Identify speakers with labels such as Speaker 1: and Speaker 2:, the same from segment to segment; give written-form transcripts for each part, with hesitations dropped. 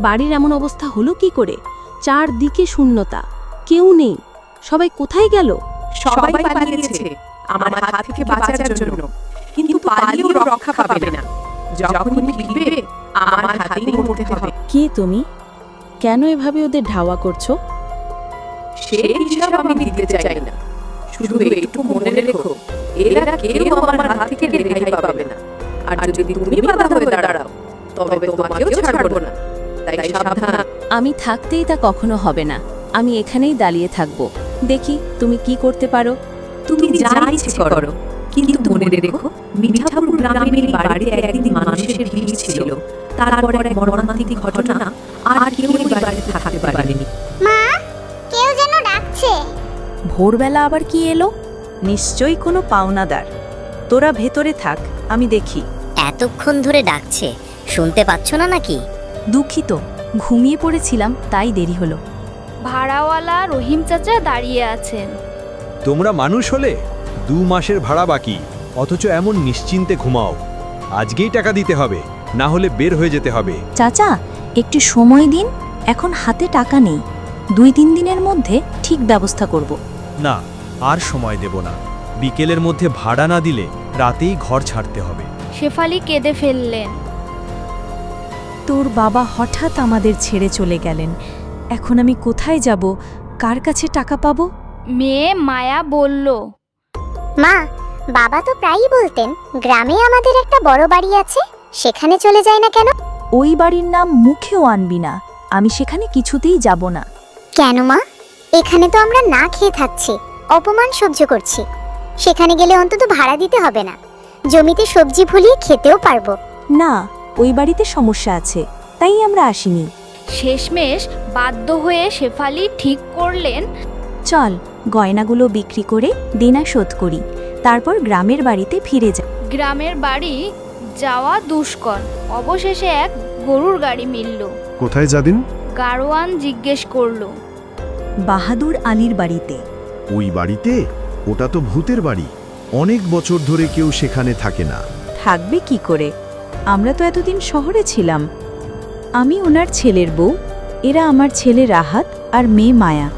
Speaker 1: বাড়ির এমন অবস্থা হলো কি করে? চারদিকে শূন্যতা, কেউ নেই। সবাই কোথায় গেল?
Speaker 2: সবাই পালিয়েছে আমার হাত থেকে বাঁচার জন্য, কিন্তু পালিয়েও রক্ষা পাবে না। যখনই ফিরবে আমার হাতেই মরতে হবে।
Speaker 1: কে তুমি? কেন এভাবে ওদের ধাওয়া করছো?
Speaker 2: সেই হিসাব আমি দিতে চাই না, শুধু একটু মনে রেখো, এরা কেউ আমার হাত থেকে রেহাই পাবে না। আর যদি তুমি বাধা হয়ে দাঁড়াও তবে তোমাকেও ছাড়বো না, তাই সাবধান।
Speaker 1: আমি থাকতেই তা কখনো হবে না। আমি এখানেই দাঁড়িয়ে থাকবো, দেখি তুমি কি করতে পারো।
Speaker 2: তুমি যা ইচ্ছে করো, কিন্তু মনে রেখো মিঠাপুর গ্রামের এই বাড়িতে একদিন মানুষের ভিড় ছিল। তারপর এক মর্মান্তিক ঘটনা, আর কেউ এই বাড়িতে থাকতে পারেনি।
Speaker 3: মা, কেউ যেন ডাকছে।
Speaker 4: ভোরবেলা আবার কি এলো? নিশ্চয়ই কোনো পাওনাদার। তোরা ভেতরে থাক, আমি দেখি।
Speaker 3: এতক্ষণ ধরে ডাকছে, শুনতে পাচ্ছ না নাকি?
Speaker 1: দুঃখিত, ঘুমিয়ে পড়েছিলাম তাই দেরি হলো।
Speaker 5: ভাড়াওয়ালা রহিম চাচা দাঁড়িয়ে আছেন।
Speaker 6: তোমরা মানুষ হলে 2 মাসের ভাড়া বাকি, অথচ এমন নিশ্চিন্তে ঘুমাও। আজকেই টাকা দিতে হবে, না হলে বের হয়ে যেতে হবে।
Speaker 4: চাচা, একটু সময় দিন, এখন হাতে টাকা নেই। 2-3 দিনের মধ্যে ঠিক ব্যবস্থা করব।
Speaker 6: না, আর সময় দেব না। বিকেলের মধ্যে ভাড়া না দিলে রাতেই ঘর ছাড়তে হবে।
Speaker 5: শেফালি কেঁদে ফেললেন।
Speaker 4: তোর বাবা হঠাৎ আমাদের ছেড়ে চলে গেলেন। এখন আমি কোথায় যাব? কার কাছে টাকা পাবো?
Speaker 5: মেয়ে মায়া বলল,
Speaker 3: মা, বাবা তো প্রায়ই বলতেন গ্রামে আমাদের একটা বড় বাড়ি আছে, সেখানে চলে যায় না কেন?
Speaker 4: ওই বাড়ির নাম মুখেও আনবি না, আমি সেখানে কিছুতেই যাব না।
Speaker 3: কেন মা? এখানে তো আমরা না খেয়ে থাকছি, অপমান সহ্য করছি। সেখানে গেলে অন্তত ভাড়া দিতে হবে না, জমিতে সবজি ফলিয়ে খেতেও পারবো।
Speaker 4: না, ওই বাড়িতে সমস্যা আছে, তাই আমরা আসিনি।
Speaker 5: শেষমেশ বাধ্য হয়ে শেফালি ঠিক করলেন,
Speaker 4: চল, গয়নাগুলো বিক্রি করে দেনা শোধ করি, তারপর গ্রামের বাড়িতে ফিরে যা।
Speaker 5: গ্রামের বাড়ি যাওয়া দুষ্কর। অবশেষে এক গরুর গাড়ি মিলল।
Speaker 7: কোথায় যাবেন?
Speaker 5: গাড়োয়ান জিজ্ঞেস করলো।
Speaker 4: বাহাদুর আলীর বাড়িতে।
Speaker 7: ওই বাড়িতে? ওটা তো ভূতের বাড়ি, অনেক বছর ধরে কেউ সেখানে থাকে না।
Speaker 4: থাকবে কি করে? আমরা তো এতদিন শহরে ছিলাম। আমি ওনার ছেলের বউ, এরা আমার ছেলে রাহাত আর মেয়ে মায়া।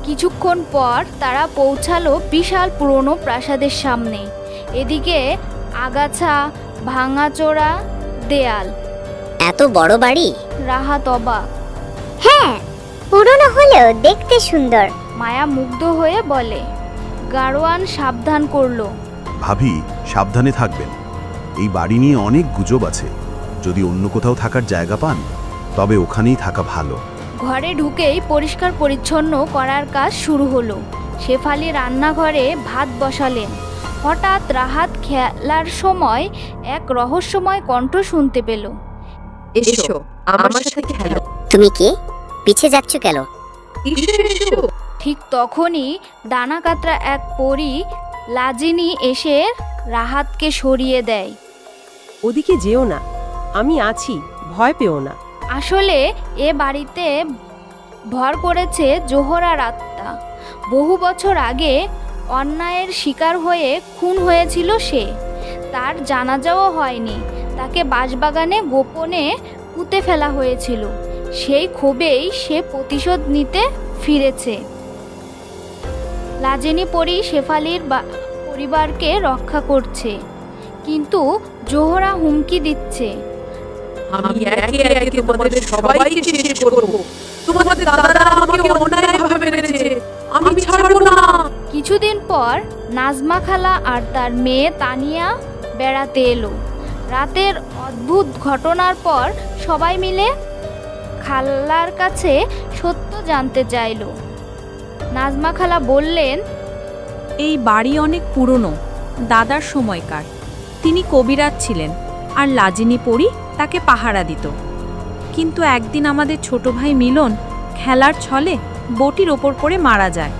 Speaker 5: কিছুক্ষণ পর তারা পৌঁছালো বিশাল পুরনো প্রাসাদের সামনে। এদিকে আগাছা, ভাঙাচোরা দেয়াল।
Speaker 3: এত বড় বাড়ি?
Speaker 5: রাহাত অবাক।
Speaker 3: হ্যাঁ, পুরনো হলেও দেখতে সুন্দর।
Speaker 5: মায়া মুগ্ধ হয়ে বলে। গাড়োয়ান সাবধান করলো।
Speaker 7: ভাবি, সাবধানে থাকবেন। এই বাড়ি নিয়ে অনেক গুজব আছে, যদি অন্য কোথাও থাকার জায়গা পান তবে ওখানেই থাকা ভালো।
Speaker 5: ঘরে ঢুকেই পরিষ্কার পরিচ্ছন্ন করার কাজ শুরু হলো। শেফালি রান্নাঘরে ভাত বসালেন। হঠাৎ রাহাত খেলার সময় এক রহস্যময় কণ্ঠ শুনতে পেল।
Speaker 2: এসো, আমার সাথে খেলো।
Speaker 3: তুমি কে? পিছে যাচ্ছ কেন?
Speaker 2: এসো।
Speaker 5: ঠিক তখনই ডানা কাতরা এক পরী লাজিনী এসে রাহাতকে সরিয়ে দেয়।
Speaker 8: ওদিকে যেও না, আমি আছি, ভয় পেও না।
Speaker 5: আসলে এ বাড়িতে ভর করেছে জোহরার আত্মা। বহু বছর আগে অন্যায়ের শিকার হয়ে খুন হয়েছিল সে। তার জানাজাও হয়নি, তাকে বাঁশবাগানে গোপনে পুঁতে ফেলা হয়েছিল। সেই ক্ষোভেই সে প্রতিশোধ নিতে ফিরেছে। লাজিনী পরী শেফালির পরিবারকে রক্ষা করছে, কিন্তু জোহরা হুমকি দিচ্ছে।
Speaker 2: আমি একে একে তোমাদের সবাইকে শেষ করব। তোমাদের দাদারা আমাকে অন্যায়ভাবে মেরেছে, আমি ছাড়বো না।
Speaker 5: কিছুদিন পর নাজমা খালা আর তার মেয়ে তানিয়া বেড়াতে এলো। রাতের অদ্ভুত ঘটনার পর সবাই মিলে খালার কাছে সত্য জানতে চাইল। নাজমা খালা বললেন,
Speaker 4: এই বাড়ি অনেক পুরনো, দাদার সময়কার। তিনি কবিরাজ ছিলেন, আর লাজিনী পরী তাকে পাহারা দিত। কিন্তু একদিন আমাদের ছোট ভাই মিলন খেলার ছলে বটির ওপর পড়ে মারা যায়।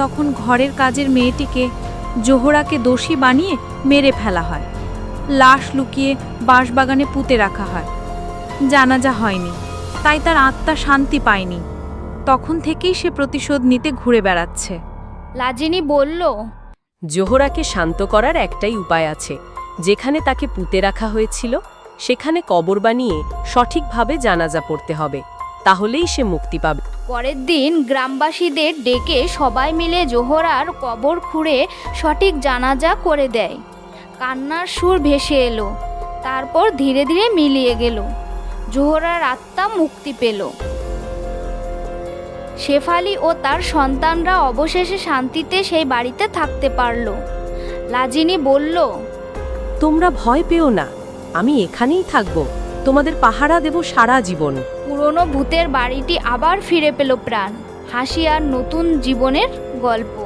Speaker 4: তখন ঘরের কাজের মেয়েটিকে জোহরাকে দোষী বানিয়ে মেরে ফেলা হয়। লাশ লুকিয়ে বাঁশবাগানে পুঁতে রাখা হয়। জানাজা হয়নি, তাই তার আত্মা শান্তি পায়নি। তখন থেকেই সে প্রতিশোধ নিতে ঘুরে বেড়াচ্ছে।
Speaker 5: লাজিনী বলল,
Speaker 8: জোহরাকে শান্ত করার একটাই উপায় আছে। যেখানে তাকে পুঁতে রাখা হয়েছিল সেখানে কবর বানিয়ে সঠিকভাবে জানাজা পড়তে হবে, তাহলেই সে মুক্তি পাবে।
Speaker 5: পরের দিন গ্রামবাসীদের ডেকে সবাই মিলে জোহরার কবর খুঁড়ে সঠিক জানাজা করে দেয়। কান্নার সুর ভেসে এলো, তারপর ধীরে ধীরে মিলিয়ে গেল। জোহরার আত্মা মুক্তি পেল। শেফালি ও তার সন্তানরা অবশেষে শান্তিতে সেই বাড়িতে থাকতে পারল। লাজিনী বলল,
Speaker 8: তোমরা ভয় পেও না, আমি এখানেই থাকব, তোমাদের পাহারা দেব সারা জীবন।
Speaker 5: পুরনো ভূতের বাড়িটি আবার ফিরে পেল প্রাণ, হাসি আর নতুন জীবনের গল্প।